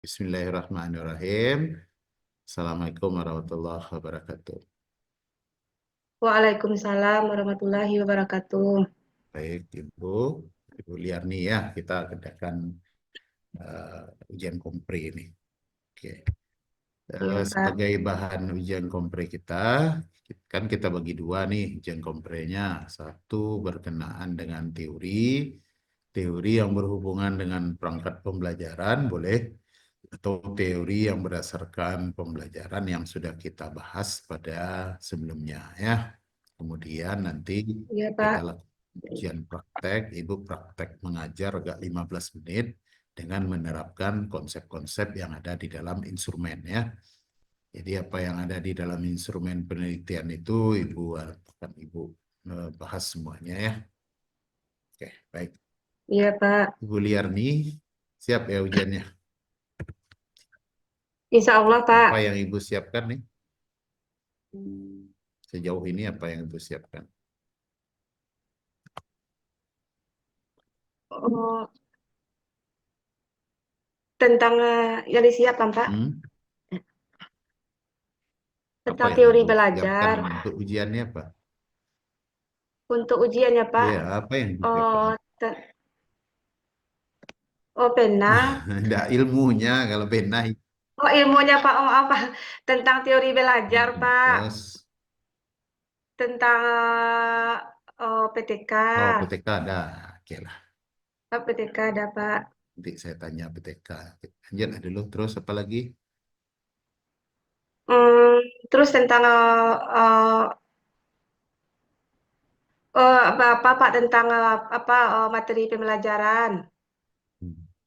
Bismillahirrahmanirrahim. Assalamualaikum warahmatullahi wabarakatuh. Waalaikumsalam warahmatullahi wabarakatuh. Baik, Ibu Liarni ya, kita kerjakan ujian kompre ini. Oke. Iya, Pak. Sebagai bahan ujian kompre kita, kan kita bagi dua nih ujian komprenya. Satu berkenaan dengan teori yang berhubungan dengan perangkat pembelajaran, boleh, atau teori yang berdasarkan pembelajaran yang sudah kita bahas pada sebelumnya ya. Kemudian nanti Iya, kita Pak. lakukan ujian praktek, Ibu praktek mengajar agak 15 menit dengan menerapkan konsep-konsep yang ada di dalam instrumen ya. Jadi apa yang ada di dalam instrumen penelitian itu Ibu bahas semuanya ya. Oke, baik. Iya, Pak. Ibu Liarni, siap ya ujiannya? Insya Allah, Apa Pak. yang Ibu siapkan nih? Sejauh ini apa yang Ibu siapkan? Oh, tentang yang disiapkan, Pak. Hmm? Apa Tentang yang teori Ibu siapkan belajar. untuk ujiannya apa? Untuk ujiannya, Pak. Iya, apa yang Ibu siapkan? Oh, pena. Tidak ilmunya kalau benar. Oh, ilmunya, Pak. Oh, apa? Tentang teori belajar, Pak. Terus, Tentang PTK. oh PTK ada. Oke lah, Pak, PTK ada, Pak. nanti saya tanya PTK. Lanjut lah dulu, terus apa lagi? Hmm, terus tentang apa, Pak, tentang apa materi pembelajaran.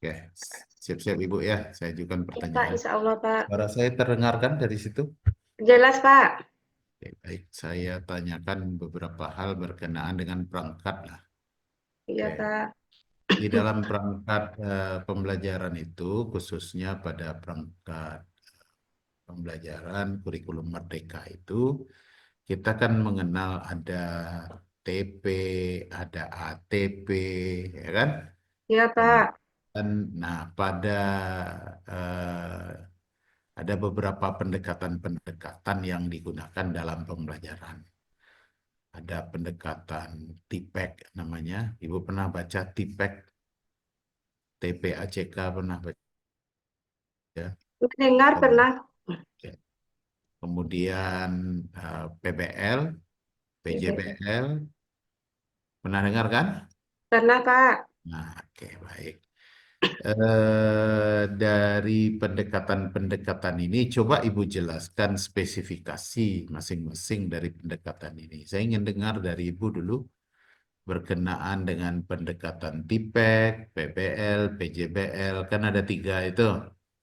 Oke, siap-siap Ibu ya. Saya ajukan Ya, Pak, pertanyaan. insya Allah, Pak. Suara saya terdengarkan dari situ? Jelas, Pak. Oke, baik, saya tanyakan beberapa hal berkenaan dengan perangkat lah. Iya, Oke, Pak. di dalam perangkat pembelajaran itu, khususnya pada perangkat pembelajaran kurikulum merdeka itu, kita kan mengenal ada TP, ada ATP, ya kan? Iya, Pak. Kemudian, nah pada ada beberapa pendekatan-pendekatan yang digunakan dalam pembelajaran. Ada pendekatan TIPEC namanya. Ibu pernah baca TIPEC, TPACK pernah baca? Dengar pernah. Oke. Kemudian PBL, PBL. PJBL, pernah dengar kan? Pernah, Pak. Nah, oke, baik. Dari pendekatan-pendekatan ini, coba Ibu jelaskan spesifikasi masing-masing dari pendekatan ini. Saya ingin dengar dari Ibu dulu berkenaan dengan pendekatan TIPEC, PBL, PJBL, kan ada tiga itu.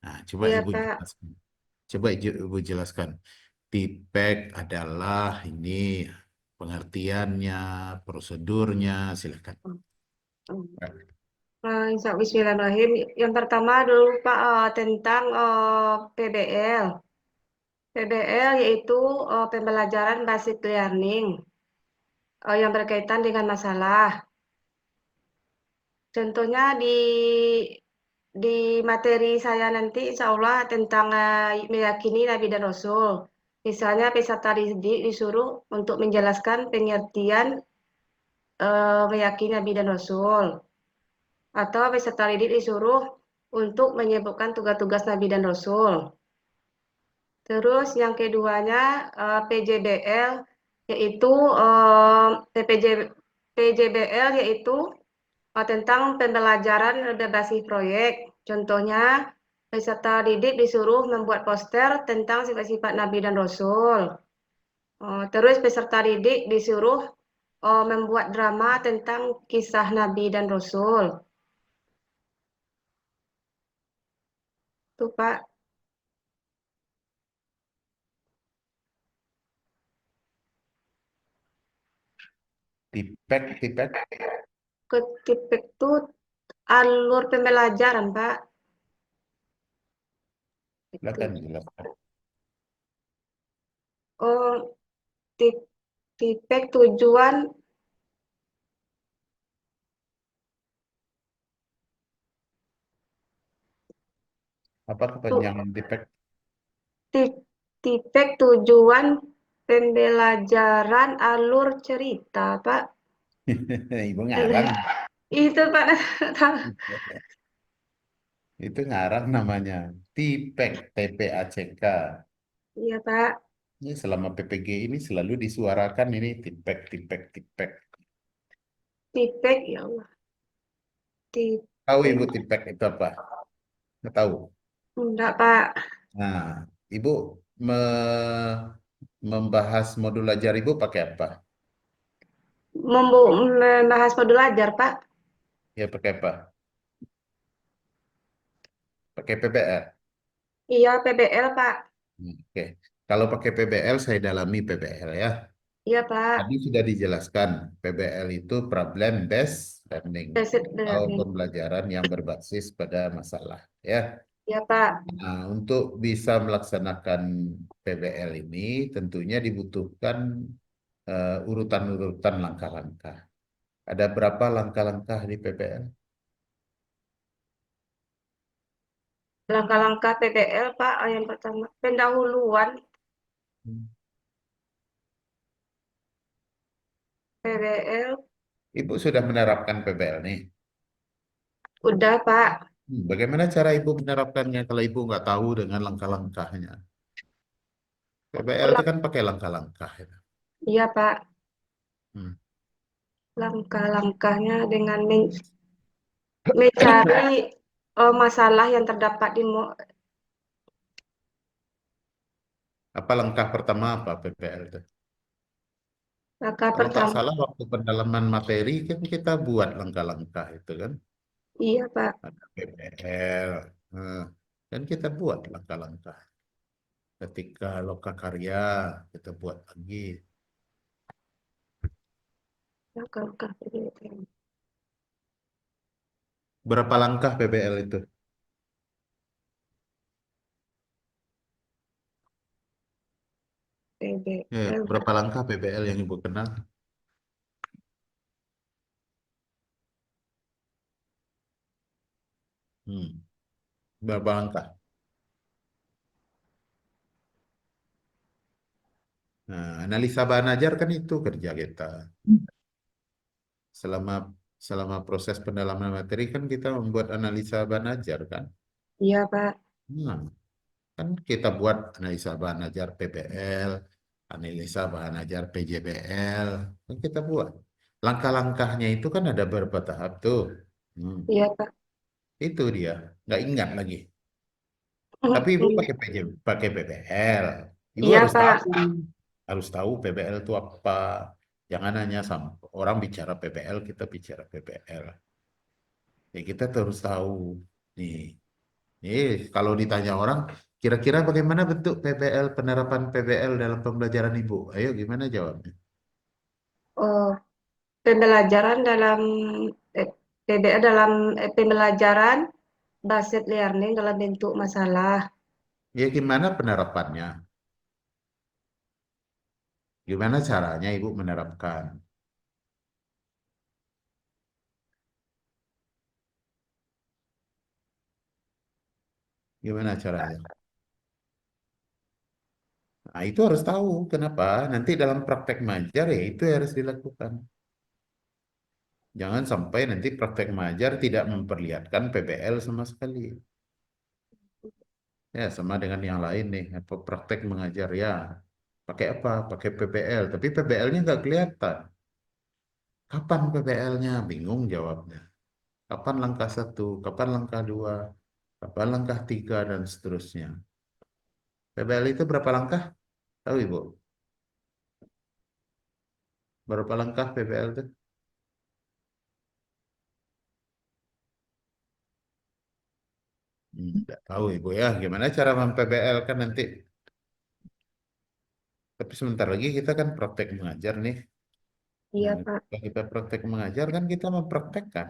Nah, coba Iya, Ibu Pak. jelaskan. Coba Ibu jelaskan. TIPEC adalah ini pengertiannya, prosedurnya, silakan. Bismillahirrahmanirrahim. Yang pertama dulu, Pak, tentang PBL. PBL yaitu pembelajaran basic learning yang berkaitan dengan masalah. Contohnya di materi saya nanti insya Allah tentang meyakini Nabi dan Rasul. Misalnya peserta didik disuruh untuk menjelaskan pengertian meyakini Nabi dan Rasul. Atau peserta didik disuruh untuk menyebutkan tugas-tugas Nabi dan Rasul. Terus yang keduanya PJBL yaitu PPJ, PJBL yaitu tentang pembelajaran berbasis proyek. Contohnya, peserta didik disuruh membuat poster tentang sifat-sifat Nabi dan Rasul. Terus peserta didik disuruh membuat drama tentang kisah Nabi dan Rasul. Tuh, Pak. TIPEC, TIPEC, Ketipik itu alur pembelajaran, Pak. Itu. silakan jelaskan. Oh, tipek tujuan. Apa Tu- kepanjangan TIPEK? Tipek tujuan pembelajaran alur cerita, Pak. Ibu ngarang. Itu Pak. Itu ngarang namanya. TIPEK, TPACK. Iya, Pak. Ini selama PPG ini selalu disuarakan ini TIPEK, TIPEK, TIPEK. Tipek, ya Allah. Tahu Tipek. Ibu TIPEK itu apa? Nggak tahu. Enggak, Pak. Nah, Ibu me- membahas modul ajar Ibu pakai apa? Membahas modul ajar, Pak. Ya pakai apa? Pakai PBL. Iya, PBL, Pak. Oke. Kalau pakai PBL, saya dalami PBL ya. Iya, Pak. Tadi sudah dijelaskan, PBL itu problem based learning Basic atau learning. pembelajaran yang berbasis pada masalah ya. Iya, Pak. Nah, untuk bisa melaksanakan PBL ini tentunya dibutuhkan urutan-urutan langkah-langkah. Ada berapa langkah-langkah di PBL? Langkah-langkah PBL, Pak. Yang pertama, pendahuluan PBL. Ibu sudah menerapkan PBL nih. Udah, Pak. Bagaimana cara Ibu menerapkannya kalau Ibu nggak tahu dengan langkah-langkahnya? PBL itu Lang- kan pakai langkah-langkah, ya. Iya, Pak. Hmm. Langkah-langkahnya dengan mencari masalah yang terdapat di Apa langkah pertama apa PBL itu? langkah Kalau tak pertama. salah waktu pendalaman materi kan kita buat langkah-langkah itu kan. Iya, Pak. Ada PBL. Nah, dan kita buat langkah-langkah. Ketika lokakarya kita buat lagi. Langkah-langkah PBL. Berapa langkah PBL itu? PBL. Berapa langkah PBL yang Ibu kenal? Hmm. Berapa langkah? Nah, analisa bahan ajar kan itu kerja kita. Selama selama proses pendalaman materi kan kita membuat analisa bahan ajar kan. Iya, Pak. Nah, kan kita buat analisa bahan ajar PBL, analisa bahan ajar PJBL, kan kita buat. Langkah-langkahnya itu kan ada beberapa tahap tuh. Hmm, Iya, Pak. itu dia, nggak ingat lagi. Tapi ibu pakai pakai PBL, ibu Iya, Pak. harus tahu PBL itu apa. Jangan hanya sama orang bicara PBL, kita bicara PBL. Ya kita terus tahu. Nih, nih kalau ditanya orang, kira-kira bagaimana bentuk PBL, penerapan PBL dalam pembelajaran Ibu? Ayo gimana jawabnya? Oh, pembelajaran dalam eh, PBL dalam pembelajaran basic learning dalam bentuk masalah. Ya gimana penerapannya? Gimana caranya Ibu menerapkan? Gimana caranya? Nah, itu harus tahu kenapa. Nanti dalam praktek mengajar ya itu yang harus dilakukan. Jangan sampai nanti praktek mengajar tidak memperlihatkan PBL sama sekali. Ya, sama dengan yang lain nih. Apa praktek mengajar ya. Pakai apa? Pakai PBL. Tapi PBL-nya nggak kelihatan. Kapan PBL-nya? Bingung jawabnya. Kapan langkah satu? Kapan langkah dua? Kapan langkah tiga? Dan seterusnya. PBL itu berapa langkah? Tahu Ibu? Berapa langkah PBL itu? Nggak tahu Ibu ya. Gimana cara mem-PBL kan nanti. Tapi sebentar lagi kita kan praktek mengajar nih. Iya, Nah, Pak. kalau kita praktek mengajar kan kita mempraktekkan.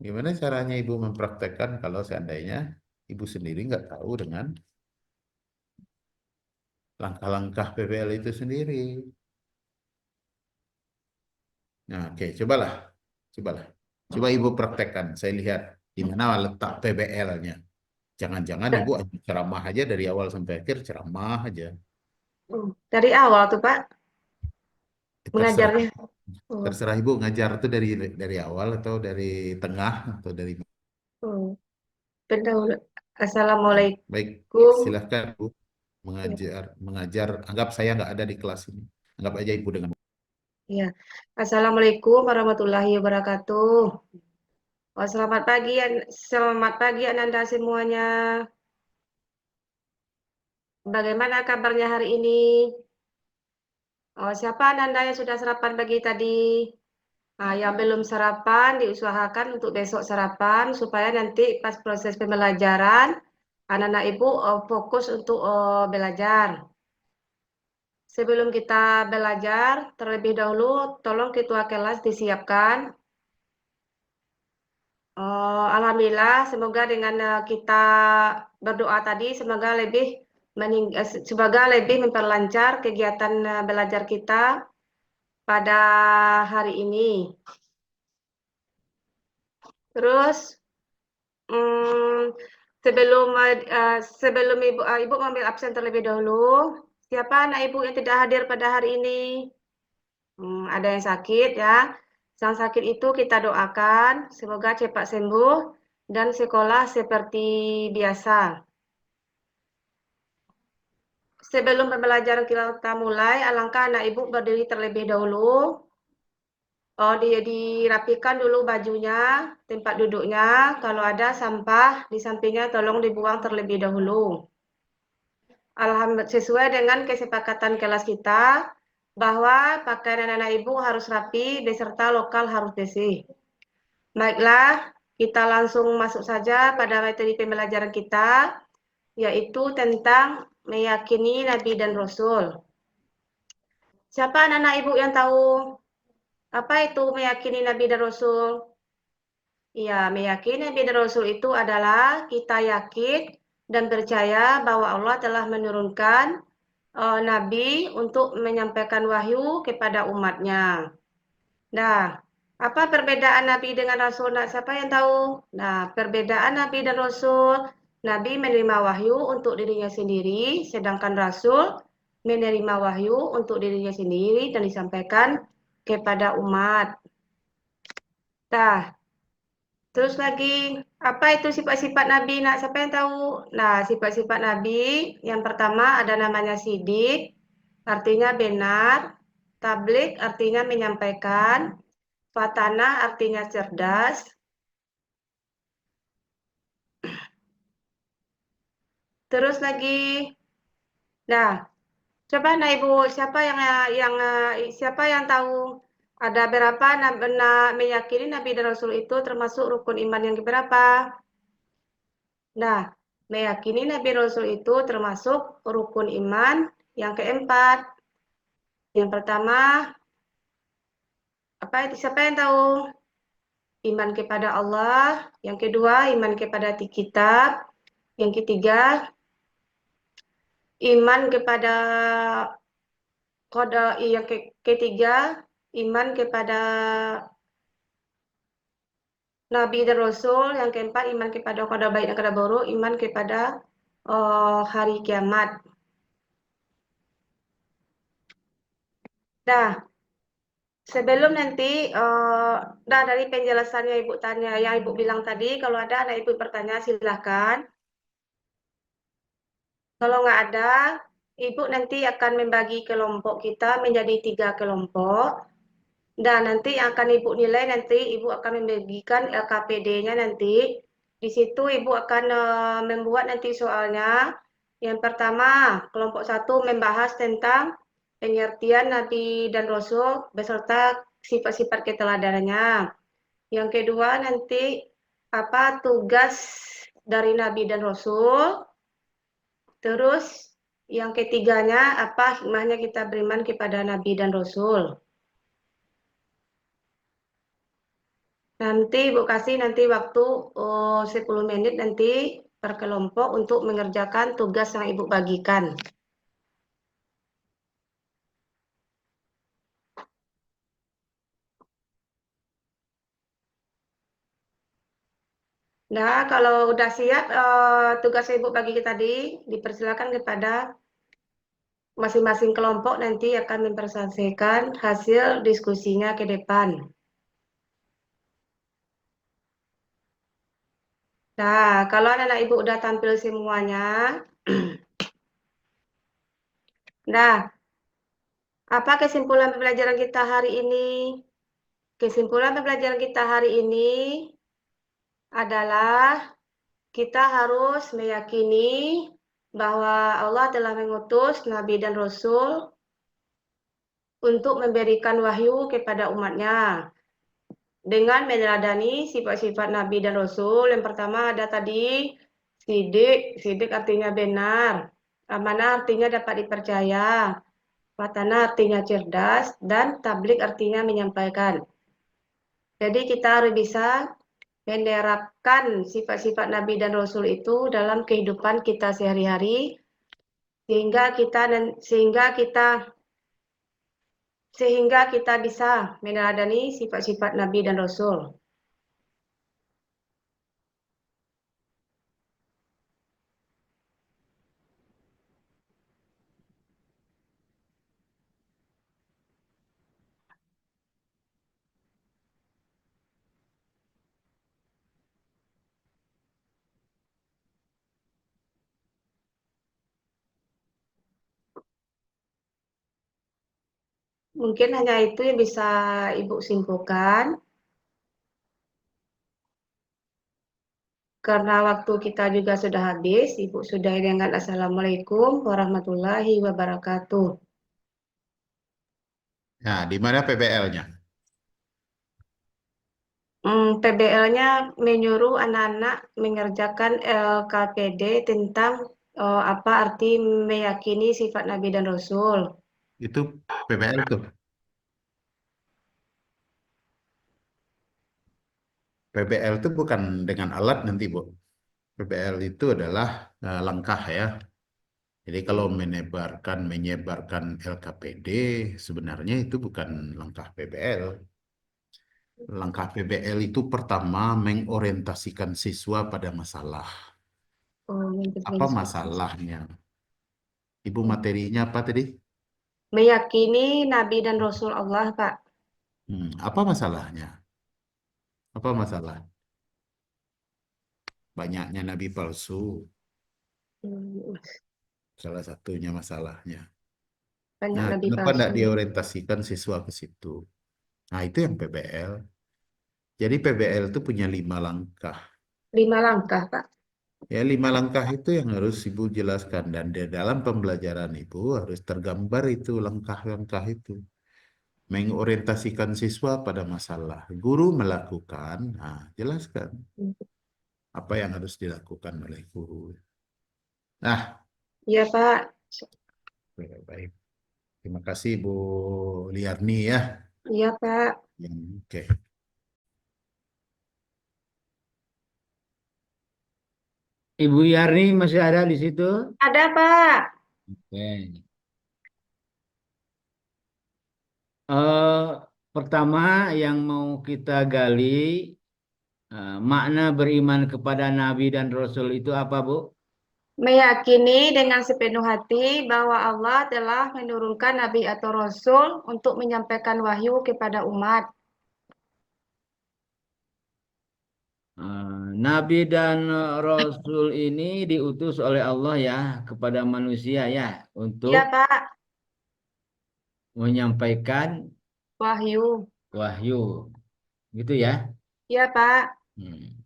Gimana caranya Ibu mempraktekkan kalau seandainya Ibu sendiri nggak tahu dengan langkah-langkah PBL itu sendiri. Nah, oke, cobalah. Cobalah. Coba Ibu praktekkan, saya lihat. di mana letak PBL-nya. Jangan-jangan ibu ceramah aja dari awal sampai akhir ceramah aja. Dari awal tuh Pak Terserah, mengajarnya. Oh, terserah ibu ngajar tuh dari awal atau dari tengah atau dari oh. Pendahulu. ya. Baik, Assalamualaikum. silahkan Bu Ya, mengajar. Anggap saya nggak ada di kelas ini. Anggap aja ibu dengan. ya. Assalamualaikum warahmatullahi wabarakatuh. Oh, selamat pagi Ananda semuanya. Bagaimana kabarnya hari ini? Oh, siapa Ananda yang sudah sarapan pagi tadi? Nah, yang belum sarapan diusahakan untuk besok sarapan supaya nanti pas proses pembelajaran anak-anak ibu fokus untuk belajar. Sebelum kita belajar, terlebih dahulu tolong ketua kelas disiapkan. Alhamdulillah, semoga dengan kita berdoa tadi, semoga lebih memperlancar kegiatan belajar kita pada hari ini. Terus, hmm, sebelum ibu mengambil absen terlebih dahulu, siapa anak ibu yang tidak hadir pada hari ini? Ada yang sakit ya. Yang sakit itu kita doakan, semoga cepat sembuh dan sekolah seperti biasa. Sebelum pembelajaran kita mulai, alangkah anak ibu berdiri terlebih dahulu. Oh, dirapikan dulu bajunya, tempat duduknya. Kalau ada sampah di sampingnya tolong dibuang terlebih dahulu. Alhamdulillah, sesuai dengan kesepakatan kelas kita bahwa pakaian anak-anak ibu harus rapi beserta lokal harus bersih. Baiklah, kita langsung masuk saja pada materi pembelajaran kita, yaitu tentang meyakini Nabi dan Rasul. Siapa anak-anak ibu yang tahu apa itu meyakini Nabi dan Rasul? Ya, meyakini Nabi dan Rasul itu adalah kita yakin dan percaya bahwa Allah telah menurunkan Nabi untuk menyampaikan wahyu kepada umatnya. Nah, apa perbedaan Nabi dengan Rasul? Nah, siapa yang tahu? Nah, perbedaan Nabi dan Rasul, Nabi menerima wahyu untuk dirinya sendiri, sedangkan Rasul menerima wahyu untuk dirinya sendiri dan disampaikan kepada umat. Nah, terus lagi, apa itu sifat-sifat Nabi? Nah, siapa yang tahu? Nah, sifat-sifat Nabi yang pertama ada namanya sidik, artinya benar, tablik artinya menyampaikan, fatana artinya cerdas. Terus lagi, nah, coba nah Ibu, siapa yang tahu ada berapa meyakini Nabi dan Rasul itu termasuk rukun iman yang keberapa? Nah, meyakini Nabi Rasul itu termasuk rukun iman yang keempat. Yang pertama, apa itu? Siapa yang tahu? Iman kepada Allah. Yang kedua, iman kepada kitab. Yang ketiga, iman kepada kode. Yang ketiga, iman kepada Nabi dan Rasul. Yang keempat, iman kepada kode baik dan kode buruk. Iman kepada hari kiamat. Nah, sebelum nanti, dari penjelasannya Ibu tanya, yang Ibu bilang tadi, kalau ada anak Ibu bertanya silahkan. Kalau nggak ada, Ibu nanti akan membagi kelompok kita menjadi 3 kelompok. Dan nanti yang akan Ibu nilai nanti, Ibu akan membagikan LKPD-nya nanti. Di situ Ibu akan membuat nanti soalnya. Yang pertama, kelompok 1 membahas tentang pengertian Nabi dan Rasul beserta sifat-sifat keteladanannya. Yang kedua nanti apa tugas dari Nabi dan Rasul. Terus yang ketiganya apa hikmahnya kita beriman kepada Nabi dan Rasul. Nanti Ibu kasih nanti waktu 10 menit nanti per kelompok untuk mengerjakan tugas yang Ibu bagikan. Nah, kalau udah siap tugas Ibu bagi kita tadi, dipersilakan kepada masing-masing kelompok nanti akan mempresentasikan hasil diskusinya ke depan. Nah, kalau anak-anak Ibu udah tampil semuanya, nah, apa kesimpulan pembelajaran kita hari ini? Kesimpulan pembelajaran kita hari ini adalah kita harus meyakini bahwa Allah telah mengutus Nabi dan Rasul untuk memberikan wahyu kepada umatnya. Dengan meneladani sifat-sifat Nabi dan Rasul, yang pertama ada tadi sidik, sidik artinya benar, amanah artinya dapat dipercaya, watana artinya cerdas, dan tablik artinya menyampaikan. Jadi kita harus bisa menerapkan sifat-sifat Nabi dan Rasul itu dalam kehidupan kita sehari-hari sehingga kita bisa meneladani sifat-sifat Nabi dan Rasul. Mungkin hanya itu yang bisa Ibu simpulkan. Karena waktu kita juga sudah habis, Ibu sudahi dengan Assalamualaikum warahmatullahi wabarakatuh. Nah, di mana PBL-nya? PBL-nya menyuruh anak-anak mengerjakan LKPD tentang apa arti meyakini sifat Nabi dan Rasul. Itu PBL tuh. PBL itu bukan dengan alat nanti, Bu. PBL itu adalah langkah ya. Jadi kalau menyebarkan LKPD sebenarnya itu bukan langkah PBL. Langkah PBL itu pertama mengorientasikan siswa pada masalah. Oh, yang Apa kedua, masalahnya? Ibu materinya apa tadi? meyakini Nabi dan Rasul Allah, Pak. Apa masalahnya? Apa masalah? Banyaknya nabi palsu, Hmm, salah satunya masalahnya. Banyak Nah, Nabi kenapa tidak palsu. diorientasikan siswa ke situ? Nah, itu yang PBL. Jadi PBL itu punya 5 langkah. 5 langkah, Pak. Ya, 5 langkah itu yang harus Ibu jelaskan. Dan di dalam pembelajaran Ibu harus tergambar itu langkah-langkah itu. Mengorientasikan siswa pada masalah. Guru melakukan, nah, jelaskan apa yang harus dilakukan oleh guru. Nah, Iya, Pak. baik. Terima kasih Bu Liarni ya. Iya, Pak. Oke. Ibu Yarni masih ada di situ? Ada, Pak. Oke. Eh, Pertama yang mau kita gali, makna beriman kepada Nabi dan Rasul itu apa, Bu? Meyakini dengan sepenuh hati bahwa Allah telah menurunkan nabi atau rasul untuk menyampaikan wahyu kepada umat. Nabi dan Rasul ini diutus oleh Allah ya kepada manusia ya Iya, untuk Pak. menyampaikan Wahyu. wahyu, gitu ya. Iya, Pak. Hmm.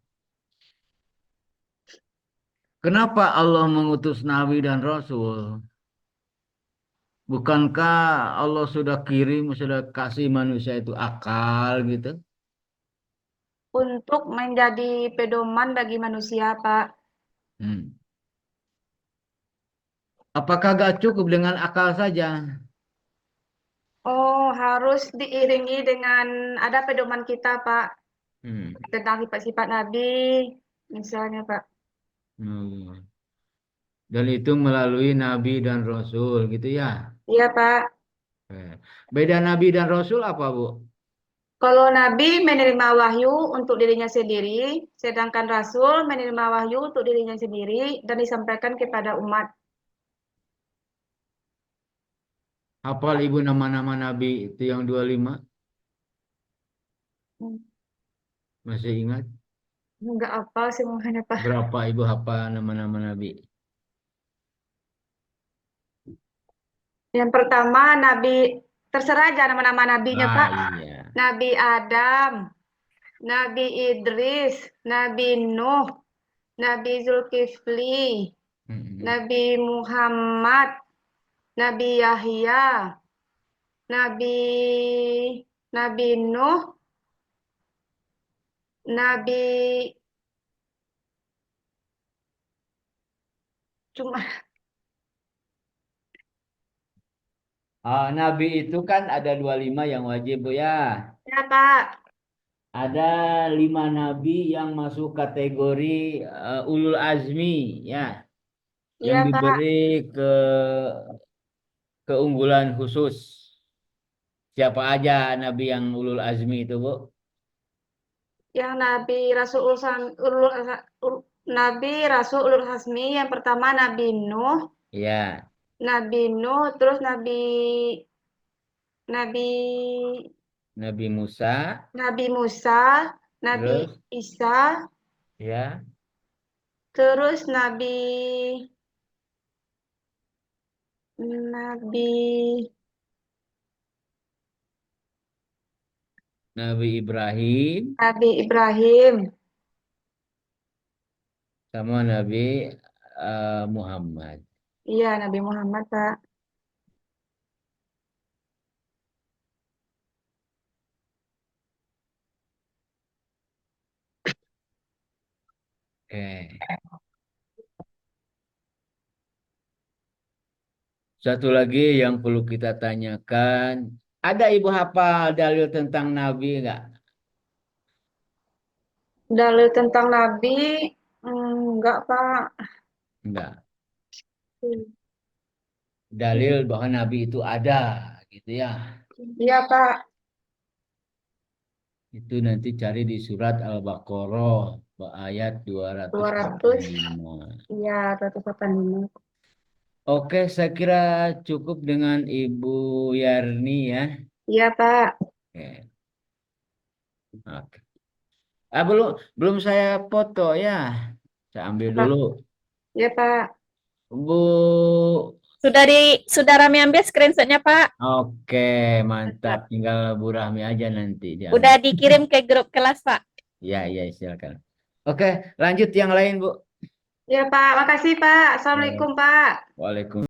Kenapa Allah mengutus Nabi dan Rasul? Bukankah Allah sudah kirim, sudah kasih manusia itu akal gitu? Untuk menjadi pedoman bagi manusia, Pak. Hmm. Apakah gak cukup dengan akal saja? Oh, harus diiringi dengan ada pedoman kita, Pak, Hmm. tentang sifat-sifat Nabi, misalnya, Pak. Hmm. Dan itu melalui Nabi dan Rasul gitu ya. Iya, Pak. Eh. Beda Nabi dan Rasul apa, Bu? Kalau Nabi menerima wahyu untuk dirinya sendiri, sedangkan Rasul menerima wahyu untuk dirinya sendiri dan disampaikan kepada umat. Hafal Ibu nama-nama Nabi itu yang 25? Masih ingat? Enggak apa semuanya, Pak. Berapa Ibu hafal nama-nama Nabi? Yang pertama Nabi, terserah aja nama-nama nabinya, Pak. Iya. Nabi Adam, Nabi Idris, Nabi Nuh, Nabi Zulkifli, Nabi Muhammad, Nabi Yahya, Nabi Nabi Nuh, Nabi cuma Nabi itu kan ada 25 yang wajib Bu ya. ya, Pak. Ada 5 nabi yang masuk kategori ulul azmi ya, yang Iya, Pak. diberi keunggulan khusus. Siapa aja nabi yang ulul azmi itu Bu? Yang Nabi Rasul Ulul Hasmi yang pertama Nabi Nuh, Ya, terus Nabi Nabi Musa, Nabi Musa, Nabi terus Isa, ya, terus Nabi Nabi Ibrahim Nabi Ibrahim. sama Nabi Muhammad. Iya, Nabi Muhammad, Pak. Oke. Satu lagi yang perlu kita tanyakan, ada Ibu hafal dalil tentang Nabi enggak? Dalil tentang Nabi, enggak, Pak. Enggak. Dalil bahwa Nabi itu ada, gitu ya. Iya, Pak. Itu nanti cari di surat Al-Baqarah ayat 200. 285. Iya, 285. Oke, saya kira cukup dengan Ibu Yarni ya. Iya, Pak. Oke. Oke. Belum saya foto ya. Saya ambil Pak. dulu. Iya, Pak. Bu. Sudah Rami ambil screenshotnya, Pak. Oke, mantap. Tinggal Bu Rahmi aja nanti dia. Udah dikirim ke grup kelas, Pak. Ya, silakan. Oke, lanjut yang lain, Bu. Ya, Pak. Makasih, Pak. Assalamualaikum, Pak. Waalaikumsalam.